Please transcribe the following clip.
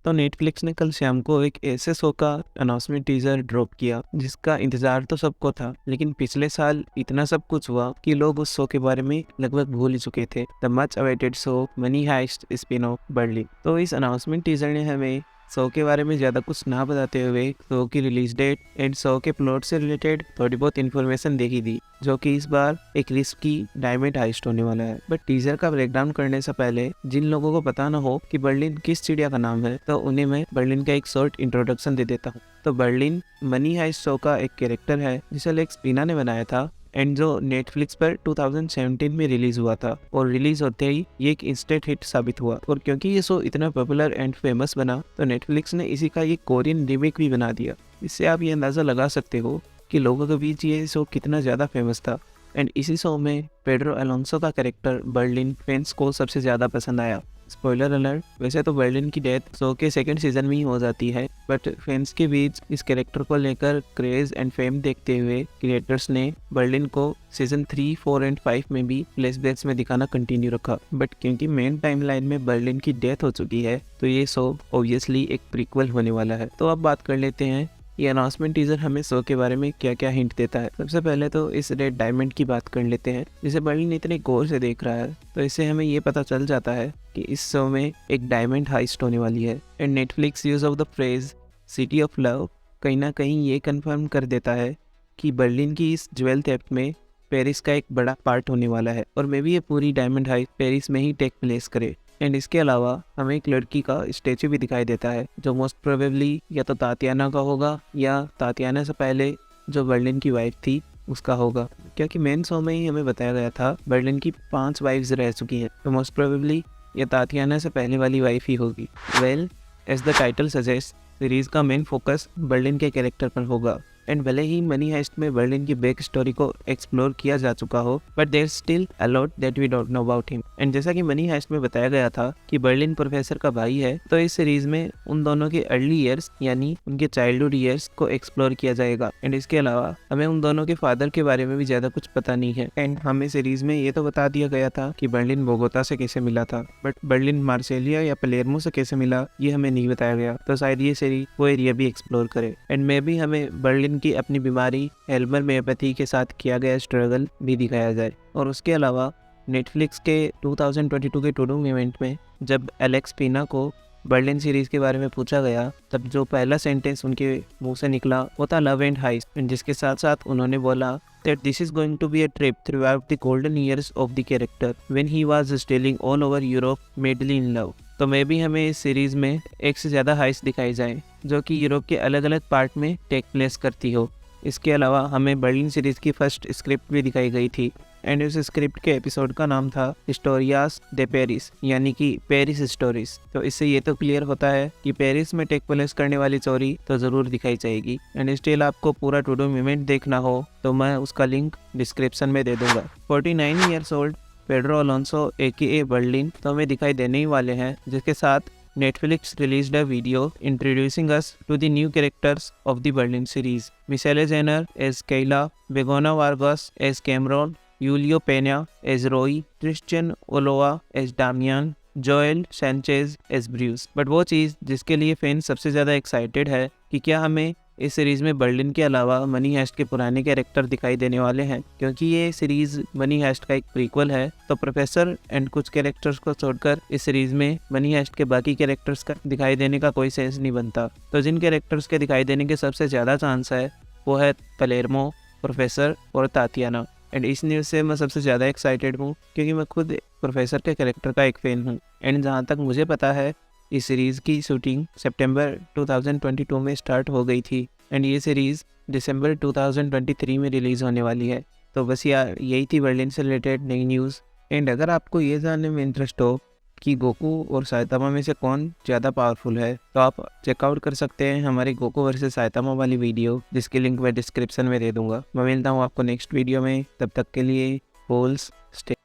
तो नेटफ्लिक्स ने कल शाम को एक ऐसे शो का अनाउंसमेंट टीजर ड्रॉप किया जिसका इंतजार तो सबको था, लेकिन पिछले साल इतना सब कुछ हुआ कि लोग उस शो के बारे में लगभग भूल ही चुके थे। The much awaited show Money Heist spin off Berlin. तो इस अनाउंसमेंट टीजर ने हमें शो के बारे में ज्यादा कुछ ना बताते हुए शो की रिलीज डेट एंड शो के प्लॉट से रिलेटेड थोड़ी बहुत इन्फॉर्मेशन देखी दी, जो कि इस बार एक रिस्की डायमंड हाइस्ट होने वाला है। बट टीजर का ब्रेकडाउन करने से पहले जिन लोगों को पता ना हो कि बर्लिन किस चिड़िया का नाम है, तो उन्हें मैं बर्लिन का एक शॉर्ट इंट्रोडक्शन दे देता हूँ। तो बर्लिन मनी हाइस्ट शो का एक कैरेक्टर है जिसे लेक्स पीना ने बनाया था एंड जो नेटफ्लिक्स पर 2017 में रिलीज हुआ था, और रिलीज होते ही ये एक इंस्टेंट हिट साबित हुआ। और क्योंकि ये शो इतना पॉपुलर एंड फेमस बना, तो नेटफ्लिक्स ने इसी का एक कोरियन रीमेक भी बना दिया। इससे आप ये अंदाजा लगा सकते हो कि लोगों के बीच ये शो कितना ज्यादा फेमस था। एंड इसी शो में पेड्रो अलोंसो का कैरेक्टर बर्लिन फैंस को सबसे ज्यादा पसंद आया। स्पॉइलर अलर्ट, वैसे तो बर्लिन की डेथ शो के सेकंड सीजन में ही हो जाती है, बट फैंस के बीच इस कैरेक्टर को लेकर क्रेज एंड फेम देखते हुए क्रिएटर्स ने बर्लिन को सीजन 3, 4 एंड 5 में भी फ्लैशबैक्स में दिखाना कंटिन्यू रखा। बट क्योंकि मेन टाइमलाइन में बर्लिन की डेथ हो चुकी है, तो ये शो ऑब्वियसली एक प्रीक्वल होने वाला है। तो अब बात कर लेते हैं ये अनाउंसमेंट टीजर हमें शो के बारे में क्या क्या हिंट देता है। सबसे पहले तो इस रेड डायमंड की बात कर लेते हैं, जिसे बर्लिन इतने गौर से देख रहा है, तो इससे हमें ये पता चल जाता है कि इस शो में एक डायमंड हाइस्ट होने वाली है। And Netflix use of the phrase city of love कहीं ना कहीं ये कंफर्म कर देता है कि बर्लिन की इस ज्वेल थेफ्ट में पेरिस का एक बड़ा पार्ट होने वाला है, और मे भी ये पूरी डायमंड हाइस्ट पेरिस में ही टेक प्लेस करे। एंड इसके अलावा हमें एक लड़की का स्टेचू भी दिखाई देता है, जो मोस्ट प्रोबेबली या तो तातियाना का होगा या तातियाना से पहले जो बर्लिन की वाइफ थी उसका होगा, क्योंकि मेन शो में ही हमें बताया गया था बर्लिन की 5 वाइफ्स रह चुकी हैं, तो मोस्ट प्रोबेबली या तातियाना से पहले वाली वाइफ ही होगी। Well, as the title suggest, series का मेन फोकस बर्लिन के कैरेक्टर पर होगा। एंड भले ही मनी हाइस्ट में बर्लिन की बैक स्टोरी को एक्सप्लोर किया जा चुका हो, but there still a lot that we don't know about him. And जैसा कि मनी हाइस्ट में बताया गया था कि बर्लिन प्रोफेसर का भाई है, तो इस सीरीज में उन दोनों के अर्ली ईयर्स यानी उनके चाइल्डहुड ईयर्स को एक्सप्लोर किया जाएगा। एंड इसके अलावा हमें उन दोनों के फादर के बारे में भी ज्यादा कुछ पता नहीं है। एंड हमें सीरीज में ये तो बता दिया गया था कि बर्लिन बोगोता से कैसे मिला था, बट बर्लिन मार्सेलिया या पलेर्मो से कैसे मिला ये हमें नहीं बताया गया, तो शायद ये सीरीज वो एरिया भी एक्सप्लोर करे। एंड मे भी हमें बर्लिन की अपनी बीमारी एल्मर मेयोपैथी के साथ किया गया स्ट्रगल भी दिखाया जाए। और उसके अलावा नेटफ्लिक्स के 2022 के टूडू इवेंट में जब एलेक्स पीना को बर्लिन सीरीज के बारे में पूछा गया, तब जो पहला सेंटेंस उनके मुंह से निकला वो था लव एंड हाइस्ट, जिसके साथ साथ उन्होंने बोला that this is going to be a trip throughout the golden years of the character when he was stealing all over Europe madly in love। तो मे भी हमें इस सीरीज में एक से ज़्यादा हाइस्ट दिखाई जाए जो कि यूरोप के अलग अलग पार्ट में टेक प्लेस करती हो। इसके अलावा हमें बर्लिन सीरीज की फर्स्ट स्क्रिप्ट भी दिखाई गई थी, एंड उस स्क्रिप्ट के एपिसोड का नाम था हिस्टोरियास दे पेरिस, यानी कि पेरिस स्टोरीज। तो इससे ये तो क्लियर होता है कि पेरिस में टेक प्लेस करने वाली चोरी तो जरूर दिखाई जाएगी। एंड स्टिल आपको पूरा टूडू इवेंट देखना हो तो मैं उसका लिंक डिस्क्रिप्शन में दे दूंगा। 49 years old Pedro Alonso AKA Berlin तो हमें दिखाई देने ही वाले हैं, जिसके साथ Netflix released a video introducing us to the new characters of the Berlin series. Michelle Jenner as Kayla, Begona Vargas as Cameron, Julio Pena as Roy, Christian Oloa as Damian, Joel Sanchez S Bruce. But वो चीज़ जिसके लिए fan सबसे ज़्यादा excited है कि क्या हमें इस सीरीज़ में बर्लिन के अलावा मनी हाइस्ट के पुराने कैरेक्टर दिखाई देने वाले हैं, क्योंकि ये सीरीज़ मनी हाइस्ट का एक प्रीक्वल है, तो प्रोफेसर एंड कुछ कैरेक्टर्स को छोड़कर इस सीरीज़ में मनी हाइस्ट के बाकी कैरेक्टर्स का दिखाई देने का कोई सेंस नहीं बनता। तो जिन कैरेक्टर्स के दिखाई देने के सबसे ज़्यादा चांस है वो है पलेर्मो, प्रोफेसर और तातियाना। एंड इस न्यूज़ से मैं सबसे ज़्यादा एक्साइटेड हूँ क्योंकि मैं खुद प्रोफेसर के कैरेक्टर का एक फ़ैन हूँ। एंड जहाँ तक मुझे पता है इस सीरीज़ की शूटिंग सितंबर 2022 में स्टार्ट हो गई थी, एंड ये सीरीज़ दिसंबर 2023 में रिलीज़ होने वाली है। तो बस यार यही थी बर्लिन से रिलेटेड नई न्यूज़। एंड अगर आपको ये जानने में इंटरेस्ट हो कि गोकू और साइतामा में से कौन ज़्यादा पावरफुल है, तो आप चेकआउट कर सकते हैं हमारी गोकू वर्सेस साइतामा वाली वीडियो, जिसकी लिंक मैं डिस्क्रिप्शन में दे दूंगा। मैं मिलता हूँ आपको नेक्स्ट वीडियो में, तब तक के लिए होल्स स्टे।